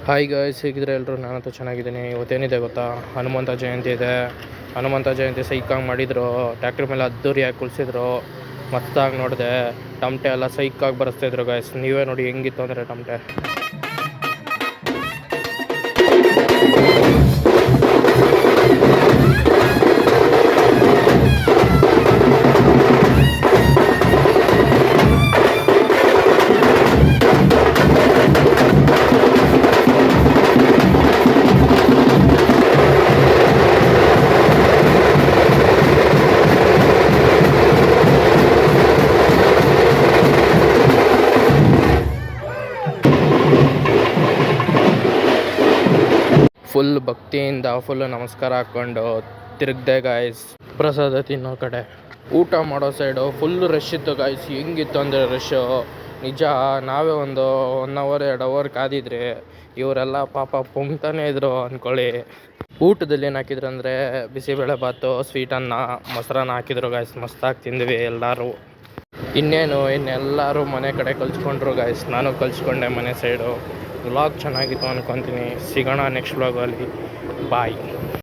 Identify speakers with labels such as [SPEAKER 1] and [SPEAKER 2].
[SPEAKER 1] Hi guys, ಹೇಗಿದ್ರೆ ಎಲ್ಲರೂ? ನಾನಂತೂ ಚೆನ್ನಾಗಿದ್ದೀನಿ. ಇವತ್ತೇನಿದೆ ಗೊತ್ತಾ? ಹನುಮಂತ ಜಯಂತಿ ಇದೆ. ಹನುಮಂತ ಜಯಂತಿ ಸೈಕಾಗಿ ಮಾಡಿದರು. ಟ್ಯಾಕ್ಟ್ರ್ ಮೇಲೆ ಅದ್ದೂರಿಯಾಗಿ ಕುಳಿಸಿದ್ರು. ಮಸ್ತಾಗಿ ನೋಡಿದೆ. ಟಮಟೆ ಎಲ್ಲ ಸೈಕಾಗಿ ಬರೆಸ್ತಾಯಿದ್ರು ಗಾಯ್ಸ್. ನೀವೇ ನೋಡಿ ಹೆಂಗಿತ್ತು ಅಂದರೆ ಟಮಟೆ. ಫುಲ್ ಭಕ್ತಿಯಿಂದ ಫುಲ್ ನಮಸ್ಕಾರ ಹಾಕ್ಕೊಂಡು ತಿರುಗ್ದೆ ಗಾಯ್ಸ್. ಪ್ರಸಾದ ತಿನ್ನೋ ಕಡೆ, ಊಟ ಮಾಡೋ ಸೈಡು ಫುಲ್ ರಶ್ ಇತ್ತು ಗಾಯ್ಸ್. ಹೆಂಗಿತ್ತು ಅಂದರೆ ರಶ್ಶು ನಿಜ. ನಾವೇ ಒಂದು 1 ಅವರ್ 2 ಅವರ್ ಕಾದಿದ್ರೆ ಇವರೆಲ್ಲ ಪಾಪ ಪುಂಗ್ತಾನೆ ಇದ್ರು ಅಂದ್ಕೊಳ್ಳಿ. ಊಟದಲ್ಲಿ ಏನು ಹಾಕಿದ್ರು ಅಂದರೆ ಬಿಸಿಬೇಳೆ ಬಾತು, ಸ್ವೀಟ್ ಅನ್ನ, ಮೊಸರನ್ನ ಹಾಕಿದ್ರು ಗಾಯ್ಸ್. ಮಸ್ತಾಗಿ ತಿಂದ್ವಿ ಎಲ್ಲರೂ. ಇನ್ನೆಲ್ಲರೂ ಮನೆ ಕಡೆ ಕಲ್ಸ್ಕೊಂಡ್ರು ಗಾಯ್ಸ್. ನಾನು ಕಲ್ಸ್ಕೊಂಡೆ ಮನೆ ಸೈಡು. ವ್ಲಾಗ್ ಚೆನ್ನಾಗಿತ್ತು ಅಂದ್ಕೊತೀನಿ. ಸಿಗೋಣ ನೆಕ್ಸ್ಟ್ ವ್ಲಾಗಲ್ಲಿ. ಬಾಯ್.